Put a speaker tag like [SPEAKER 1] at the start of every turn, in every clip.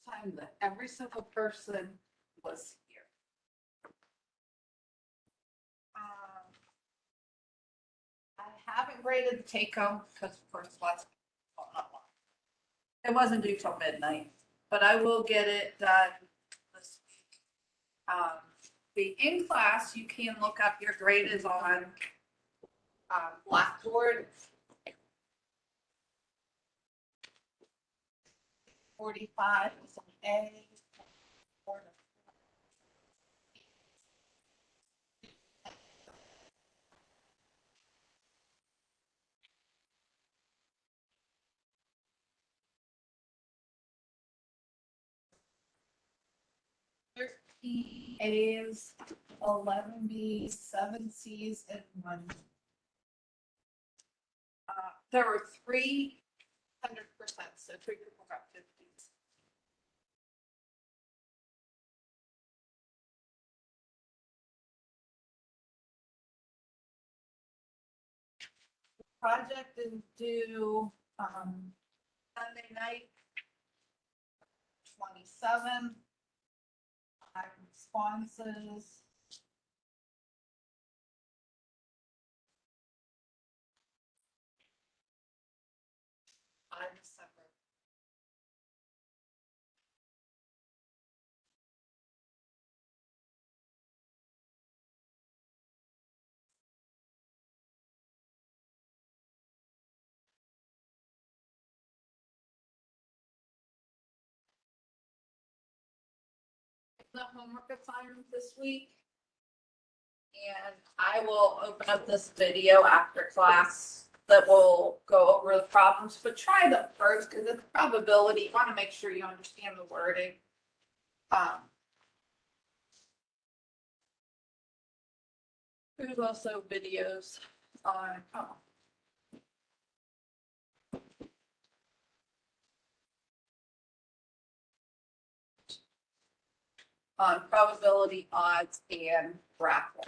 [SPEAKER 1] first time that every single person was here. I haven't graded the take home because of course it wasn't due till midnight, but I will get it done this week. The in class, you can look up your grade is on Blackboard. 45 is an A. 13 A's, 11 B's, 7 C's, and 1. There were 300%, so 3 people got 50s. Project is due Sunday night, 27. Responses. December. The homework assignment this week. And I will open up this video after class that will go over the problems, but try them first because it's probability. You want to make sure you understand the wording. There's also videos on probability, odds, and raffle.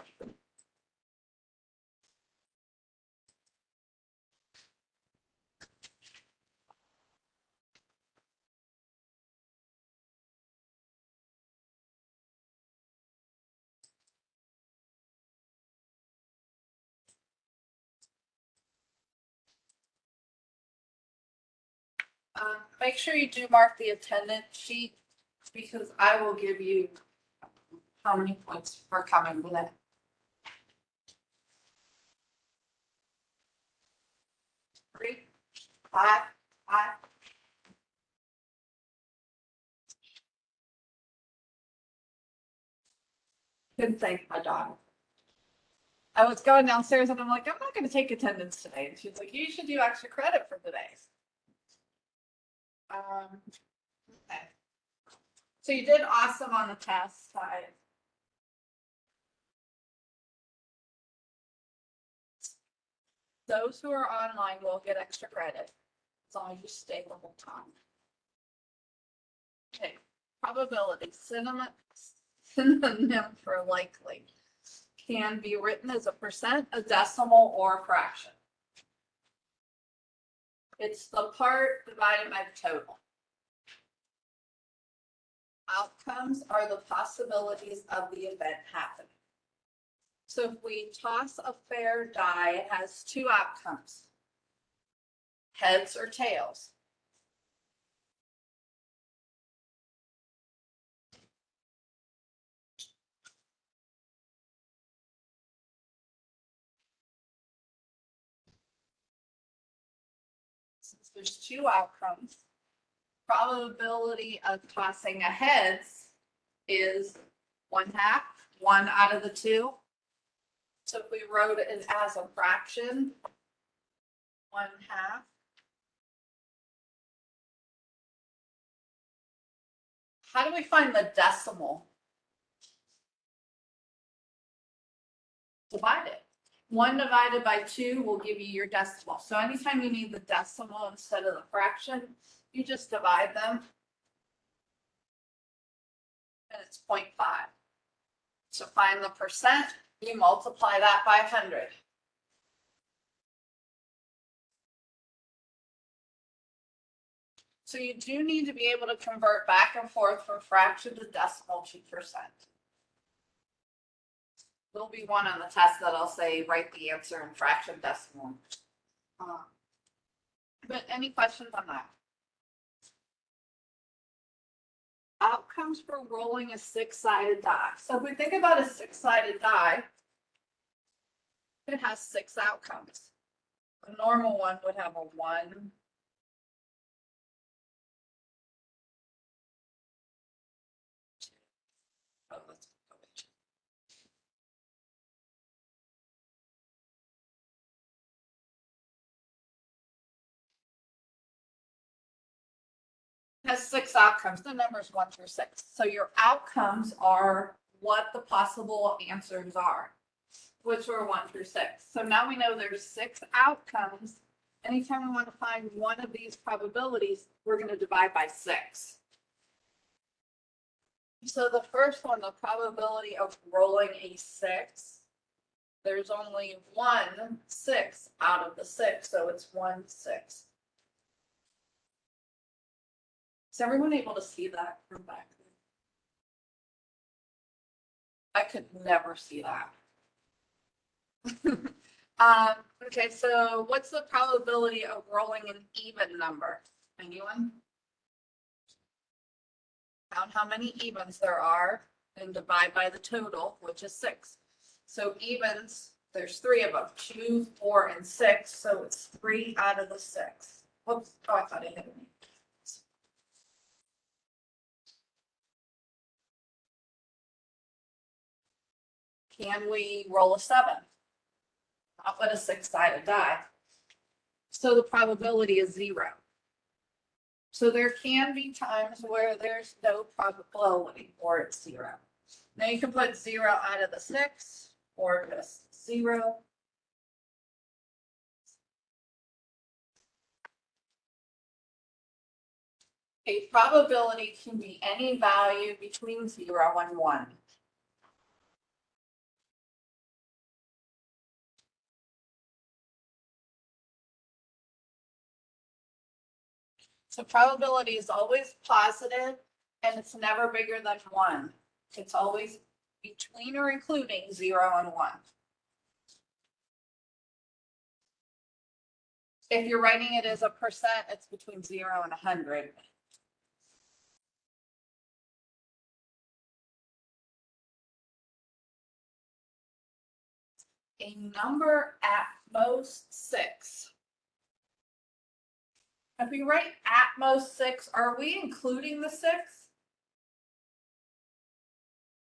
[SPEAKER 1] Make sure you do mark the attendance sheet because I will give you how many points for coming with it. Three, five. Couldn't thank my daughter. I was going downstairs and I'm like, I'm not going to take attendance today. And she's like, you should do extra credit for today. Okay. So you did awesome on the test side. Those who are online will get extra credit as long as you stay the whole time. Okay, probability, synonym for likely, can be written as a percent, a decimal, or a fraction. It's the part divided by the total. Outcomes are the possibilities of the event happening. So if we toss a fair die, it has 2 outcomes, heads or tails. Since there's 2 outcomes, probability of tossing a heads is 1/2, 1 out of the 2. So if we wrote it as a fraction, 1/2. How do we find the decimal? Divide it. 1 divided by 2 will give you your decimal. So anytime you need the decimal instead of the fraction, you just divide them. And it's 0.5. So find the percent, you multiply that by 100. So you do need to be able to convert back and forth from fraction to decimal to percent. There'll be one on the test that I'll say, write the answer in fraction decimal. But any questions on that? Outcomes for rolling a six-sided die. So if we think about a six-sided die, it has six outcomes. A normal one would have a 1, has six outcomes. The numbers 1 through 6. So your outcomes are what the possible answers are, which are 1 through 6. So now we know there's 6 outcomes. Anytime we want to find one of these probabilities, we're going to divide by 6. So the first one, the probability of rolling a 6, there's only 1 6 out of the 6, so it's 1/6. Is everyone able to see that from back there? I could never see that. Okay, so what's the probability of rolling an even number? Anyone? Count how many evens there are and divide by the total, which is 6. So evens, there's 3 of them, 2, 4, and 6. So it's 3 out of the 6. Whoops, oh, I thought I hit me. Can we roll a 7? Not with a 6-sided die. So the probability is 0. So there can be times where there's no probability or it's 0. Now you can put 0 out of the 6 or just 0. A probability can be any value between 0 and 1. So probability is always positive and it's never bigger than 1. It's always between or including 0 and 1. If you're writing it as a percent, it's between 0 and 100. A number at most 6. If we write at most 6, are we including the 6?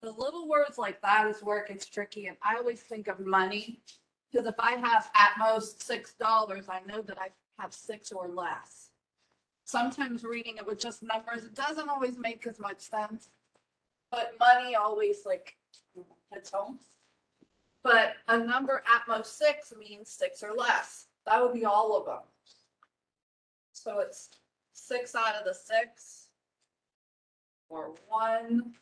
[SPEAKER 1] The little words like that is where it gets tricky, and I always think of money, because if I have at most $6, I know that I have 6 or less. Sometimes reading it with just numbers, it doesn't always make as much sense, but money always like hits home. But a number at most 6 means 6 or less. That would be all of them. So it's 6 out of the 6 or 100%.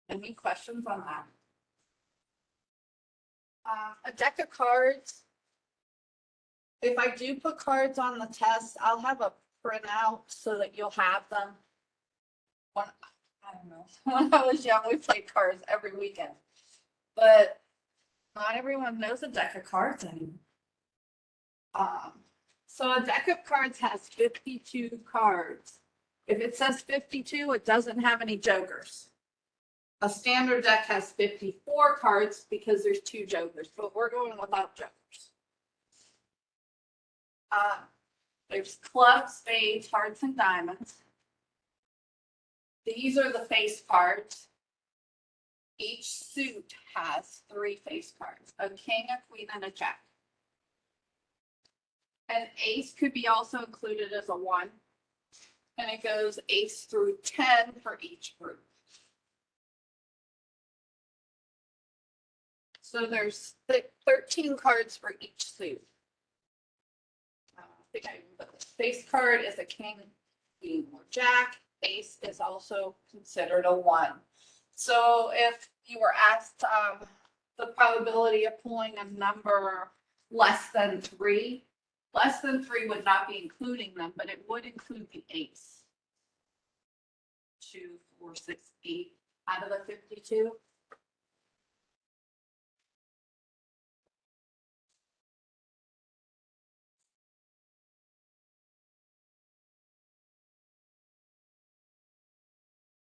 [SPEAKER 1] Any questions on that? A deck of cards. If I do put cards on the test, I'll have a printout so that you'll have them. I don't know. When I was young, we played cards every weekend, but not everyone knows a deck of cards anymore. So a deck of cards has 52 cards. If it says 52, it doesn't have any jokers. A standard deck has 54 cards because there's 2 jokers, but we're going without jokers. There's clubs, spades, hearts, and diamonds. These are the face cards. Each suit has 3 face cards, a king, a queen, and a jack. An ace could be also included as a 1, and it goes ace through 10 for each group. So there's 13 cards for each suit. The face card is a king, queen, or jack. ace is also considered a 1. So if you were asked the probability of pulling a number less than 3, less than 3 would not be including them, but it would include the ace. 2, 4, 6, 8 out of the 52.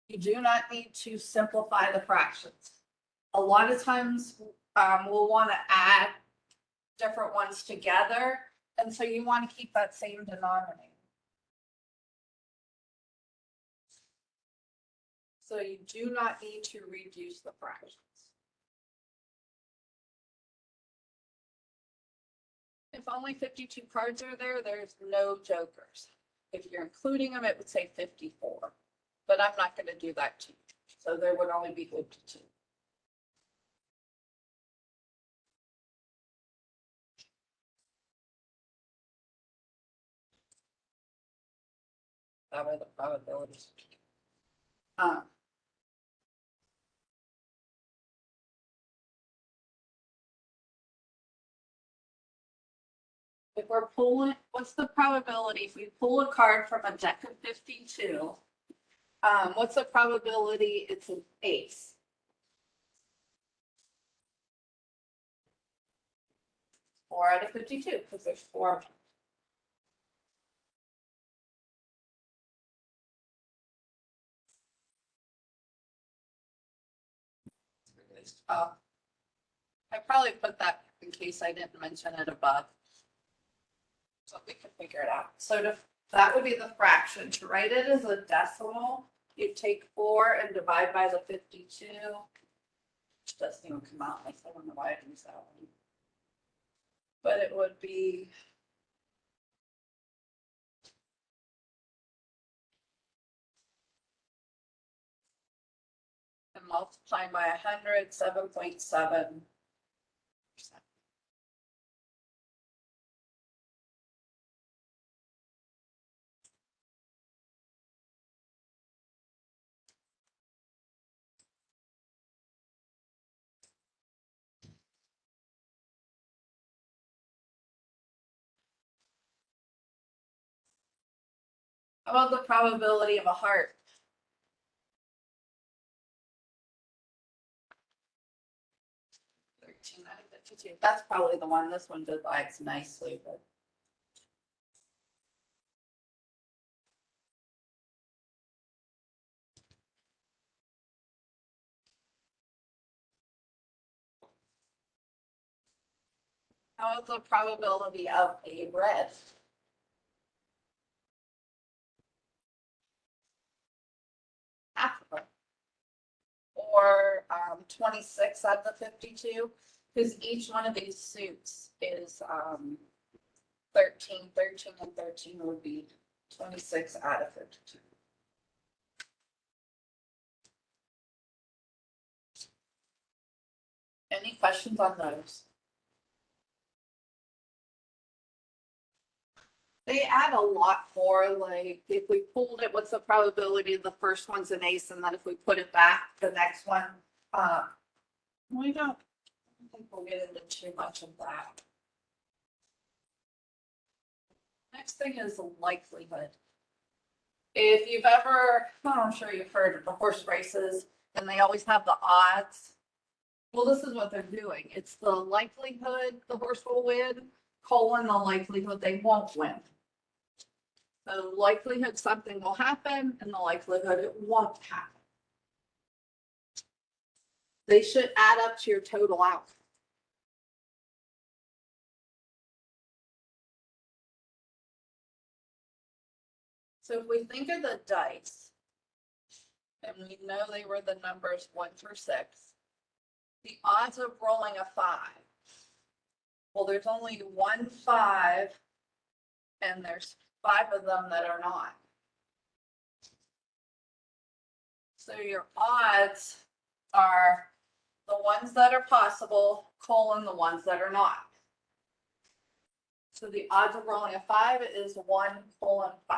[SPEAKER 1] You do not need to simplify the fractions. A lot of times we'll want to add different ones together, and so you want to keep that same denominator. So you do not need to reduce the fractions. If only 52 cards are there, there's no jokers. If you're including them, it would say 54. But I'm not going to do that to you. So there would only be 52. That are the probabilities. If we're pulling, what's the probability if we pull a card from a deck of 52? What's the probability it's an ace? 4 out of 52, because there's 4 of them. I probably put that in case I didn't mention it above. So we can figure it out. So that would be the fraction. To write it as a decimal, you take 4 and divide by the 52. Which doesn't even come out. I don't know why I use that one. But it would be and multiplying by 100, 7.7%. How about the probability of a heart? That's probably the one. This one divides nicely, but how is the probability of a red? Half of it. Or 26 out of the 52, because each one of these suits is 13, 13, and 13 would be 26 out of 52. Any questions on those? They add a lot more, like if we pulled it, what's the probability of the first one's an ace, and then if we put it back, the next one, we don't, I think we'll get into too much of that. Next thing is the likelihood. If you've ever, I'm sure you've heard of the horse races, and they always have the odds. Well, this is what they're doing. It's the likelihood the horse will win, colon the likelihood they won't win. The likelihood something will happen and the likelihood it won't happen. They should add up to your total outcome. So if we think of the dice, and we know they were the numbers 1 through 6, the odds of rolling a 5. Well, there's only 1 5, and there's 5 of them that are not. So your odds are the ones that are possible, colon the ones that are not. So the odds of rolling a 5 is 1 colon 5.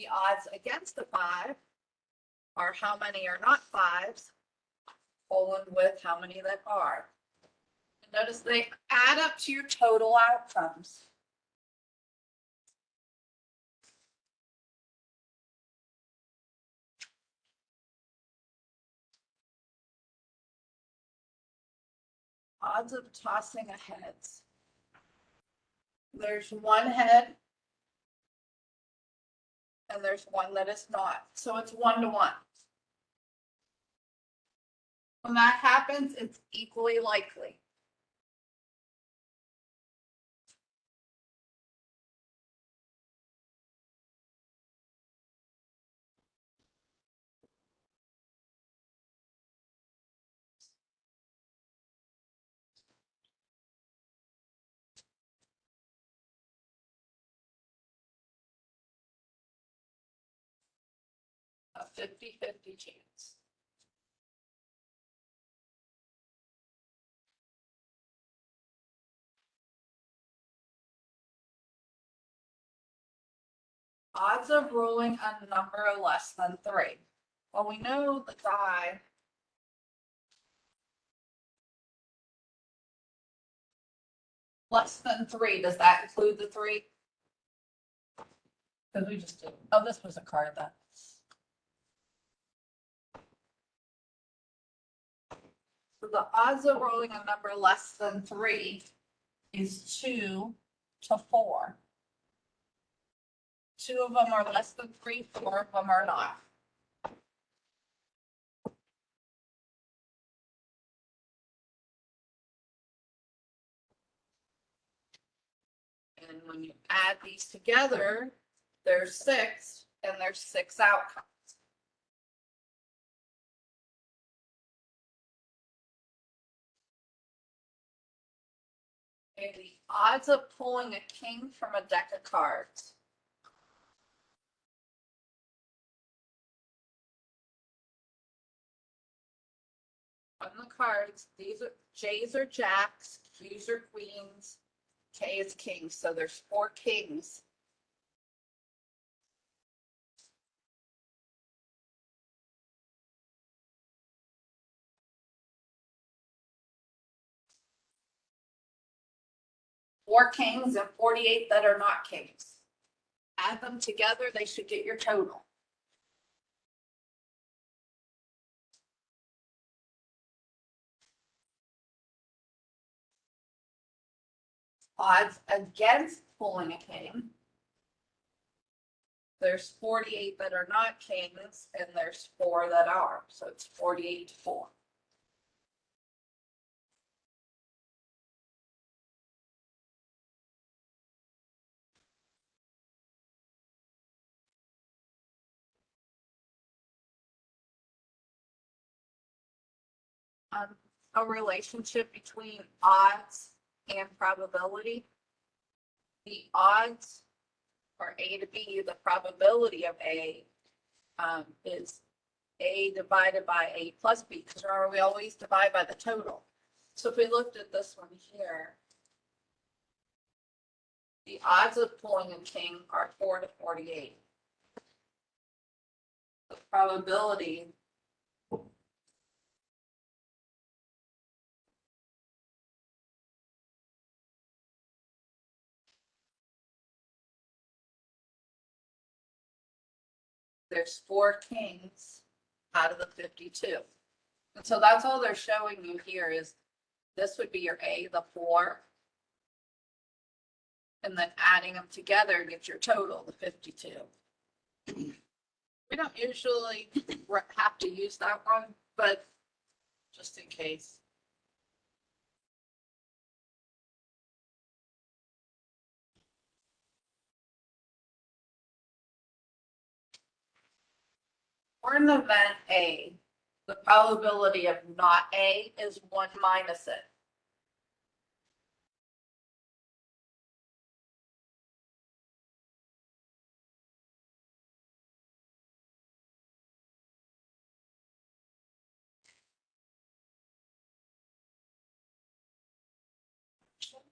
[SPEAKER 1] The odds against the 5 are how many are not 5s, colon with how many that are. And notice they add up to your total outcomes. Odds of tossing a heads. There's one head and there's one that is not. So it's 1 to 1. When that happens, it's equally likely. A 50-50 chance. Odds of rolling a number less than 3. Well, we know the die less than 3. Does that include the 3? Because we just did. Oh, this was a card that. So the odds of rolling a number less than 3 is 2 to 4. 2 of them are less than 3, 4 of them are not. And when you add these together, there's 6, and there's 6 outcomes. Okay, the odds of pulling a king from a deck of cards. On the cards, these are J's or jacks, Q's or queens, K is kings. So there's 4 kings. Four kings and 48 that are not kings. Add them together, they should get your total. Odds against pulling a king. There's 48 that are not kings, and there's 4 that are. So it's 48 to 4. A relationship between odds and probability. The odds are A to B. The probability of A is A divided by A plus B, because remember, we always divide by the total. So if we looked at this one here, the odds of pulling a king are 4 to 48. The probability there's 4 kings out of the 52. And so that's all they're showing you here is this would be your A, the 4. And then adding them together gets your total, the 52. We don't usually have to use that one, but just in case. For an event A, the probability of not A is 1 minus it.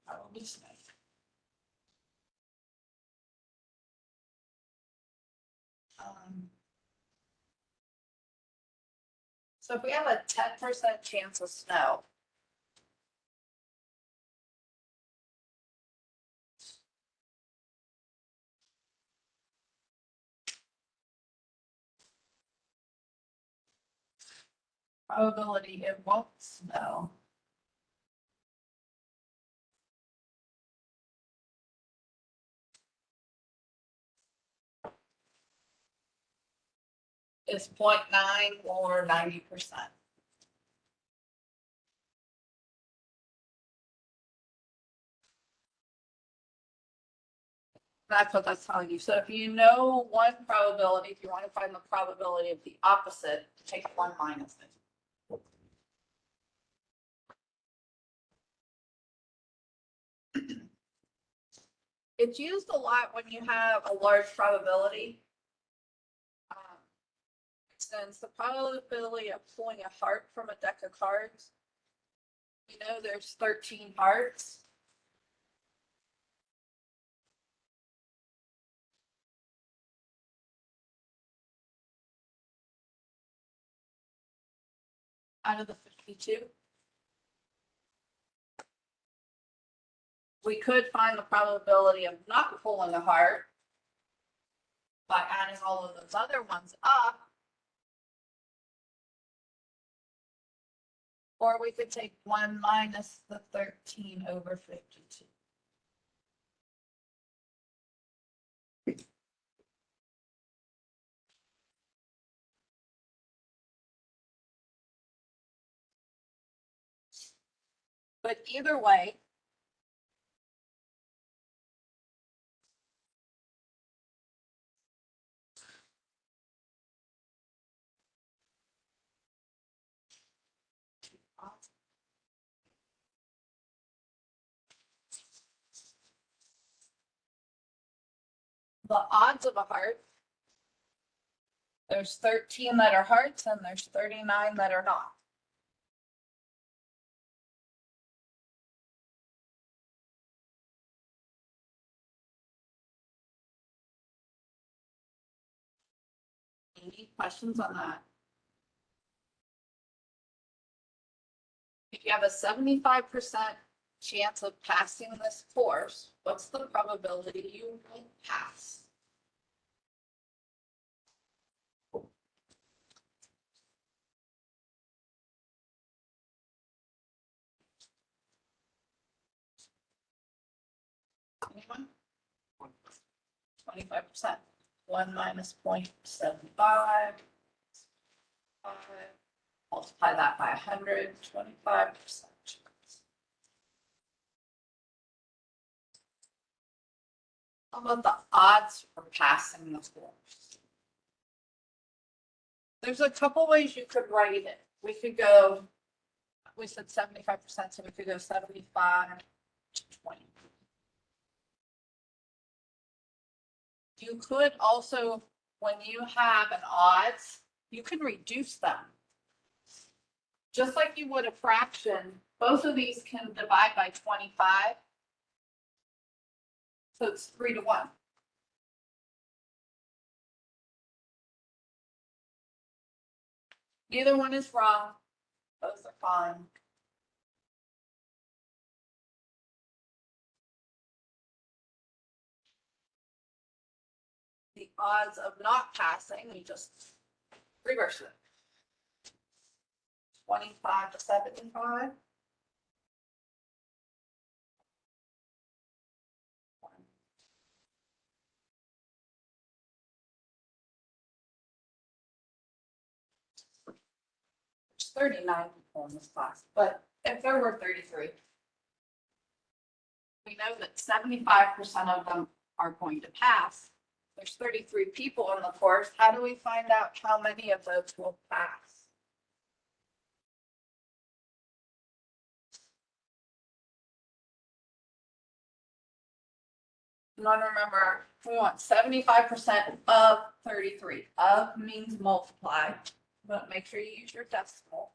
[SPEAKER 1] Probably safe. So if we have a 10% chance of snow. Probability it won't snow. Is 0.9 or 90%. That's what that's telling you. So if you know one probability, if you want to find the probability of the opposite, take 1 minus it. It's used a lot when you have a large probability. Since the probability of pulling a heart from a deck of cards, you know there's 13 hearts. Out of the 52. We could find the probability of not pulling a heart by adding all of those other ones up. Or we could take 1 minus the 13 over 52. But either way, the odds of a heart, there's 13 that are hearts and there's 39 that are not. Any questions on that? If you have a 75% chance of passing this course, what's the probability you will pass? Anyone? 25%. 1 minus 0.75. Multiply that by 100, 25%. How about the odds for passing the course? There's a couple ways you could write it. We could go, we said 75%, so we could go 75 to 20. You could also, when you have an odds, you can reduce them. Just like you would a fraction, both of these can divide by 25. So it's 3 to 1. Neither one is wrong. Both are fine. The odds of not passing, we just reverse it. 25 to 75. There's 39 people in this class, but if there were 33, we know that 75% of them are going to pass. There's 33 people in the course. How do we find out how many of those will pass? You want to remember, we want 75% of 33. Of means multiply, but make sure you use your decimal.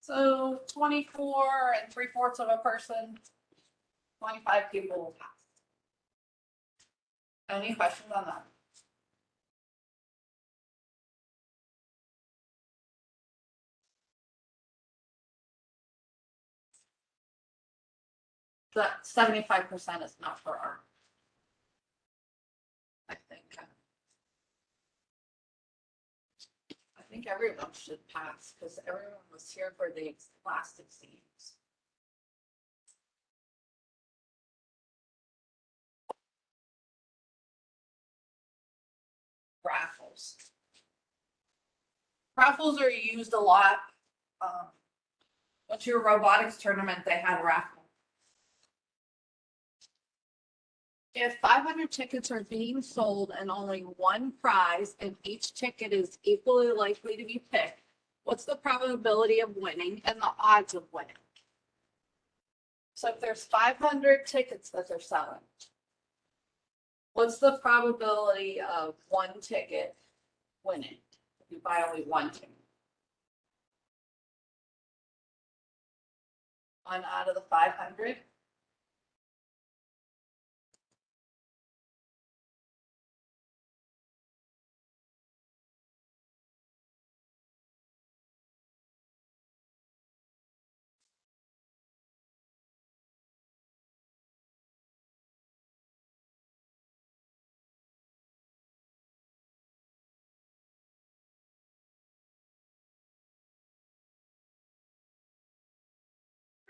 [SPEAKER 1] So 24 and 3/4 of a person, 25 people will pass. Any questions on that? That 75% is not for art. I think. I think everyone should pass because everyone was here for the last exams. Raffles. Raffles are used a lot. What's your robotics tournament? They had a raffle. If 500 tickets are being sold and only one prize and each ticket is equally likely to be picked, what's the probability of winning and the odds of winning? So if there's 500 tickets that they're selling, what's the probability of one ticket winning if you buy only one ticket? 1 out of the 500?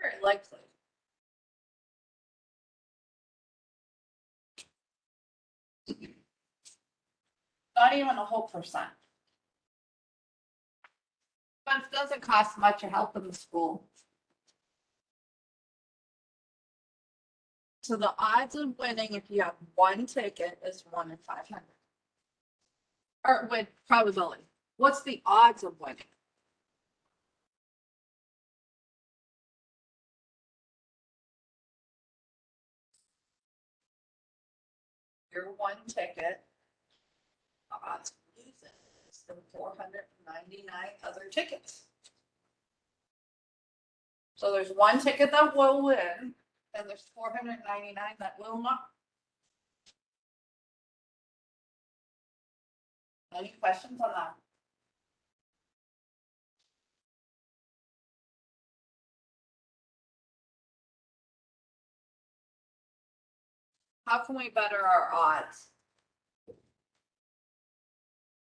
[SPEAKER 1] Very likely. Not even a whole percent. But it doesn't cost much to help in the school. So the odds of winning if you have one ticket is 1 in 500. Or with probability. What's the odds of winning? Your one ticket, the odds of losing is the 499 other tickets. So there's one ticket that will win, and there's 499 that will not. Any questions on that? How can we better our odds?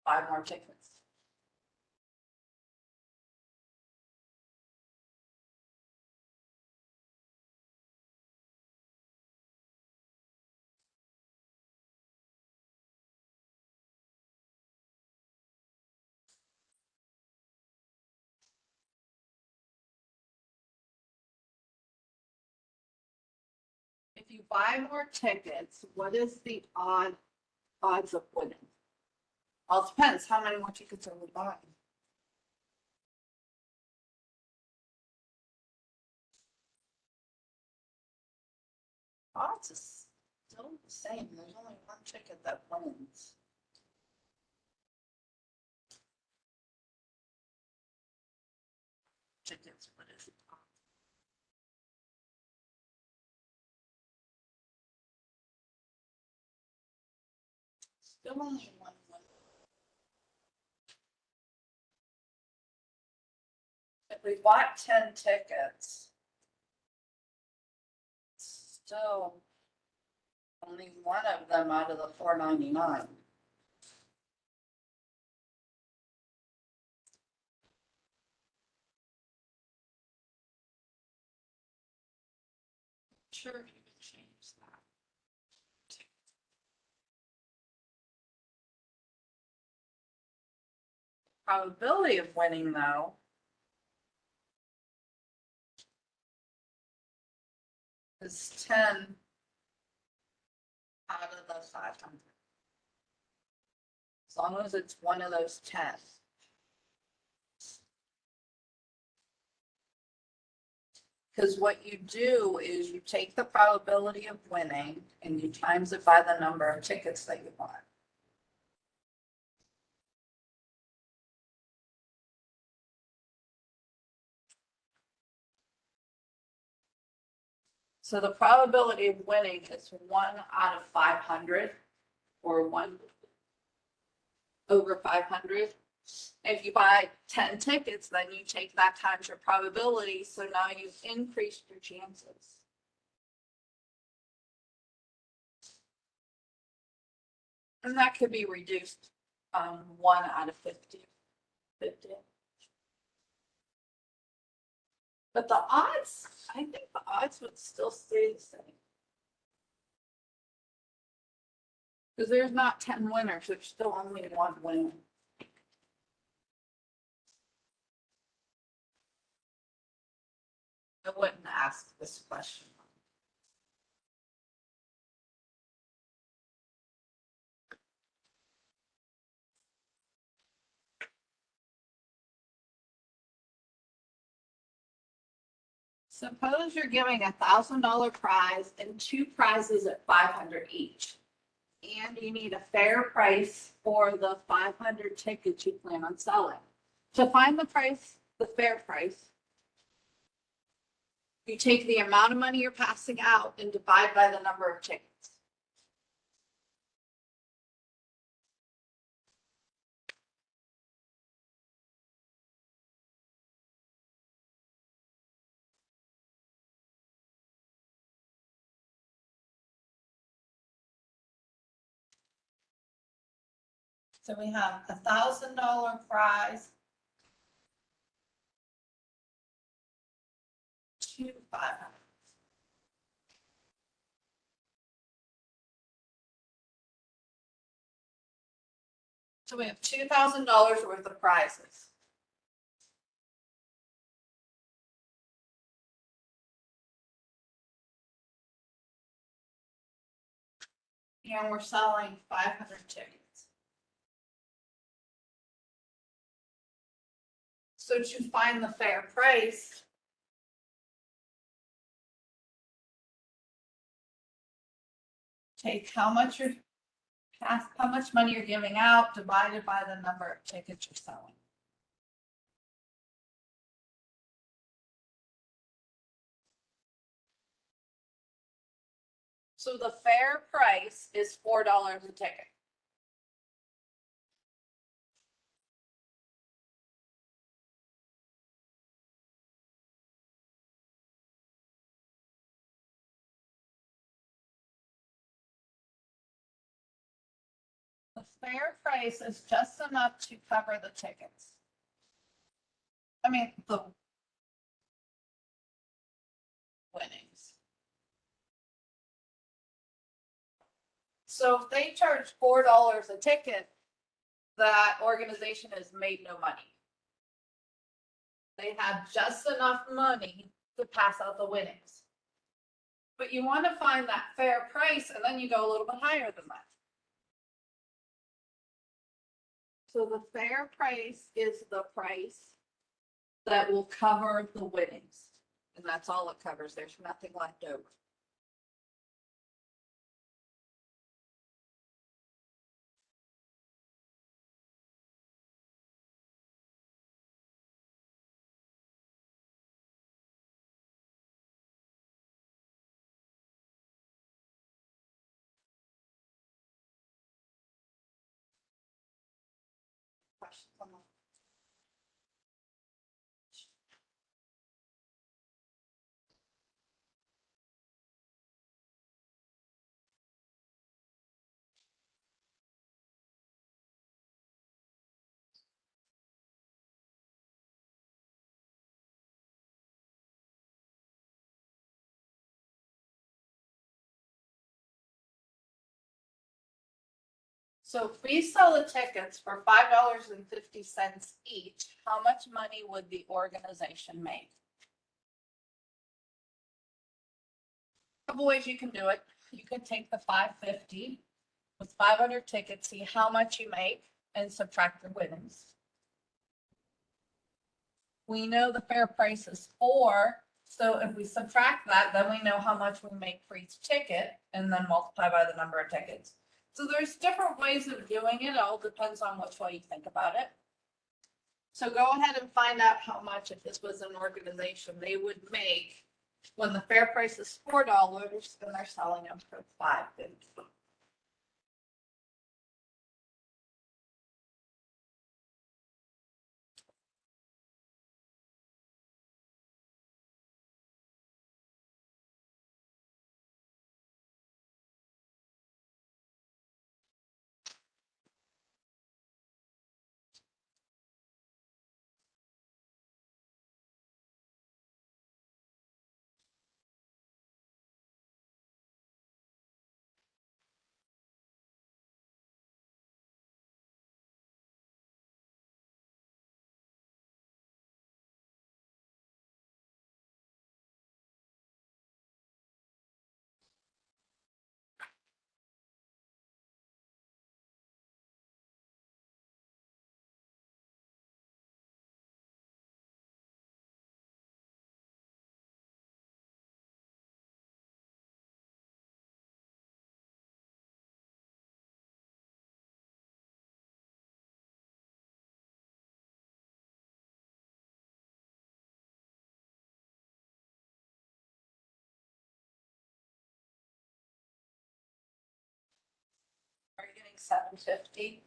[SPEAKER 1] Buy more tickets. If you buy more tickets, what is the odds of winning? Well, it depends. How many more tickets are we buying? Odds is still the same. There's only one ticket that wins. Tickets, what is it? Still only one winner. If we bought 10 tickets, still only one of them out of the 499. Sure, you can change that. Probability of winning, though, is 10 out of the 500. As long as it's one of those 10. Because what you do is you take the probability of winning and you times it by the number of tickets that you bought. So the probability of winning is 1 out of 500, or 1/500. If you buy 10 tickets, then you take that times your probability. So now you've increased your chances. And that could be reduced 1 out of 50. But the odds, I think the odds would still stay the same. Because there's not 10 winners, there's still only one winner. I wouldn't ask this question. Suppose you're giving $1,000 prize and 2 prizes at $500 each. And you need a fair price for the 500 tickets you plan on selling. To find the price, the fair price, you take the amount of money you're passing out and divide by the number of tickets. So we have $1,000 prize, 2 500. So we have $2,000 worth of prizes. And we're selling 500 tickets. So to find the fair price, take how much money you're giving out divided by the number of tickets you're selling. So the fair price is $4 a ticket. The fair price is just enough to cover the tickets. I mean, the winnings. So if they charge $4 a ticket, that organization has made no money. They have just enough money to pass out the winnings. But you want to find that fair price, and then you go a little bit higher than that. So the fair price is the price that will cover the winnings. And that's all it covers. There's nothing left over. Questions on that? So if we sell the tickets for $5.50 each, how much money would the organization make? A couple ways you can do it. You can take the $5.50 with 500 tickets, see how much you make, and subtract your winnings. We know the fair price is $4. So if we subtract that, then we know how much we make for each ticket and then multiply by the number of tickets. So there's different ways of doing it. It all depends on which way you think about it. So go ahead and find out how much, if this was an organization, they would make When the fair price is $4, then they're selling them for $5.50. Are you getting $7.50?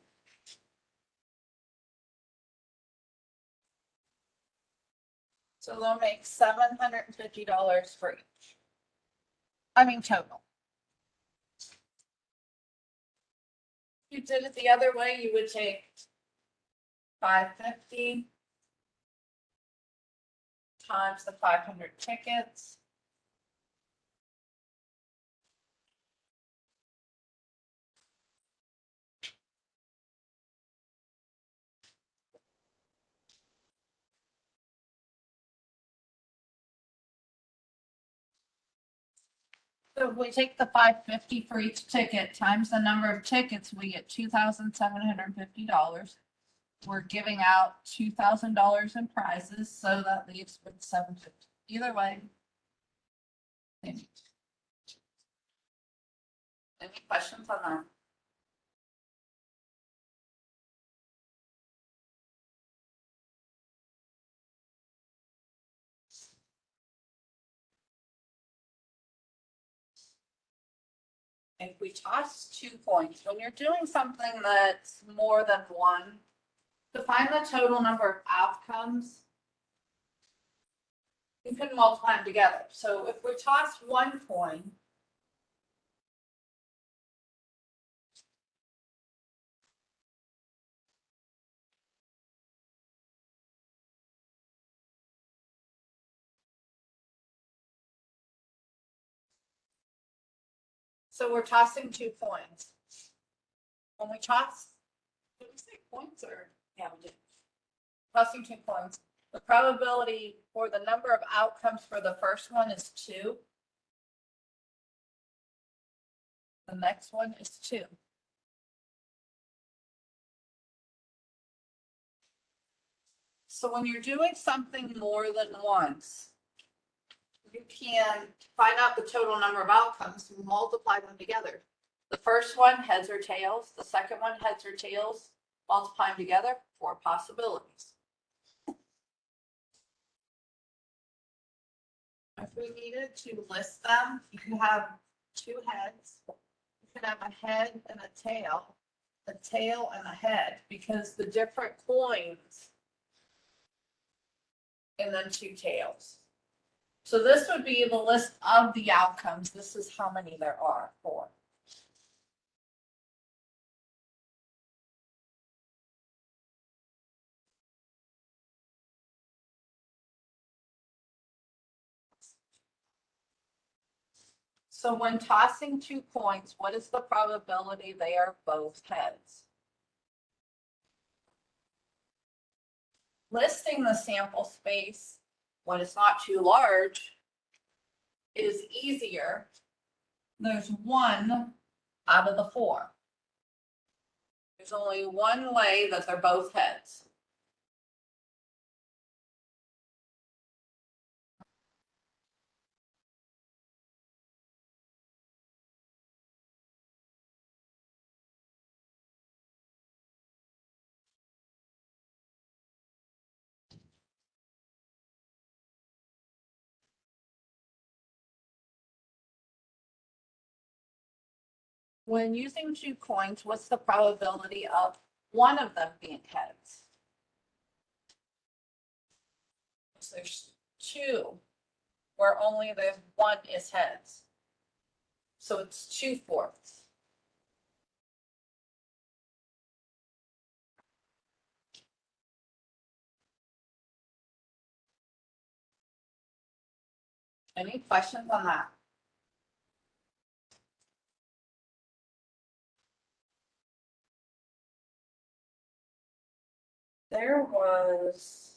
[SPEAKER 1] So they'll make $750 for each. I mean, total. If you did it the other way, you would take $5.50 times the 500 tickets. So if we take the $5.50 for each ticket times the number of tickets, we get $2,750. We're giving out $2,000 in prizes, so that leaves with $750. Either way. Any questions on that? If we toss 2 coins, when you're doing something that's more than one, to find the total number of outcomes, you can multiply them together. So if we toss 1 coin, so we're tossing 2 coins. When we toss, did we say coins or? Yeah, we did. Tossing 2 coins. The probability for the number of outcomes for the first one is 2. The next one is 2. So when you're doing something more than once, you can find out the total number of outcomes, multiply them together. The first one, heads or tails. The second one, heads or tails. Multiply them together, 4 possibilities. If we needed to list them, you could have 2 heads. You could have a head and a tail and a head, because the different coins, and then 2 tails. So this would be the list of the outcomes. This is how many there are, 4. So when tossing 2 coins, what is the probability they are both heads? Listing the sample space when it's not too large is easier. There's 1 out of the 4. There's only one way that they're both heads. when using two coins, what's the probability of one of them being heads? So there's two where only the one is heads. So it's 2/4. Any questions on that? There was.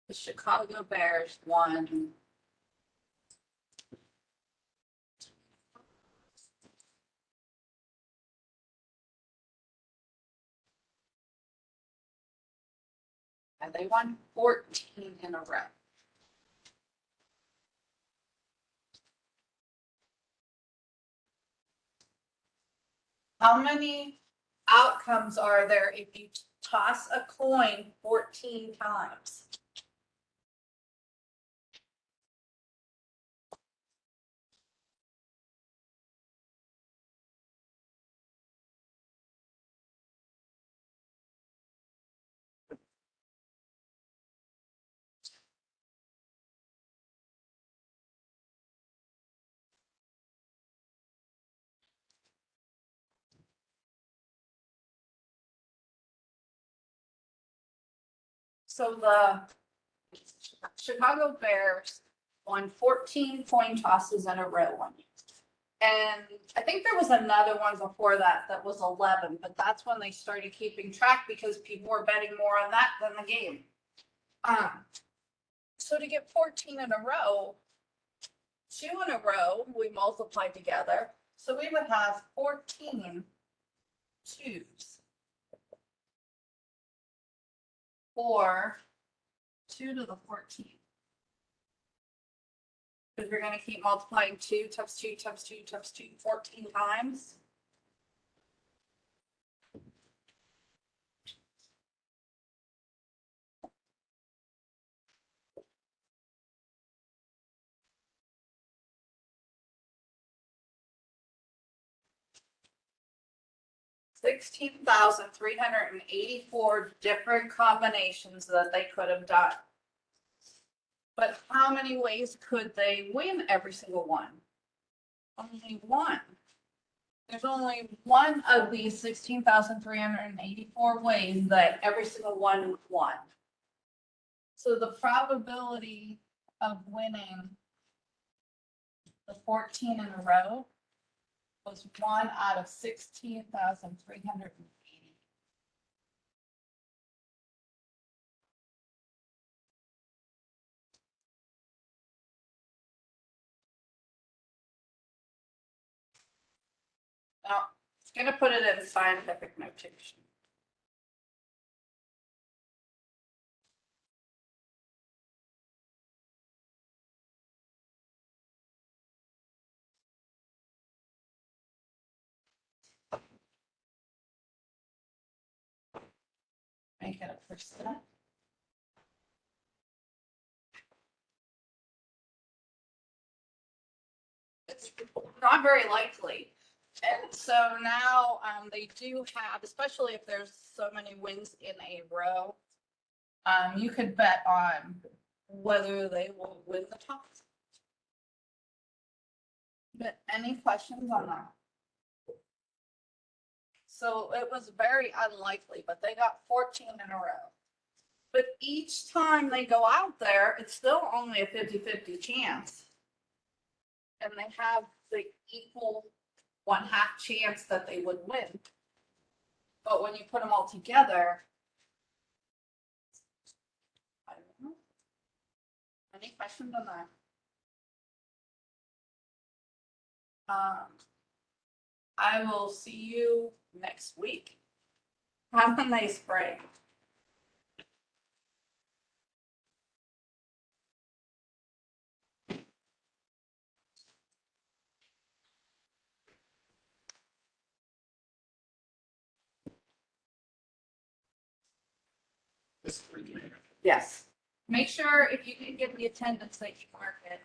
[SPEAKER 1] The Chicago Bears won. And they won 14 in a row. How many outcomes are there if you toss a coin 14 times? So the Chicago Bears won 14 coin tosses in a row one year. And I think there was another one before that that was 11, but that's when they started keeping track because people were betting more on that than the game. So to get 14 in a row, 2 in a row, we multiplied together. So we would have 14 twos. Or 2 to the 14. Because we're going to keep multiplying 2 times 2 times 2 times 2 14 times. $16,384 different combinations that they could have done. But how many ways could they win every single one? Only one. There's only one of these 16,384 ways that every single one won. So the probability of winning the 14 in a row was 1 out of 16,380. Now, it's going to put it in scientific notation. Make it a percent. It's not very likely. And so now they do have, especially if there's so many wins in a row, you could bet on whether they will win the toss. But any questions on that? So it was very unlikely, but they got 14 in a row. But each time they go out there, it's still only a 50-50 chance. And they have the equal 1/2 chance that they would win. But when you put them all together, I don't know. Any questions on that? I will see you next week. Have a nice break. Yes. Make sure if you can get the attendance that you mark it.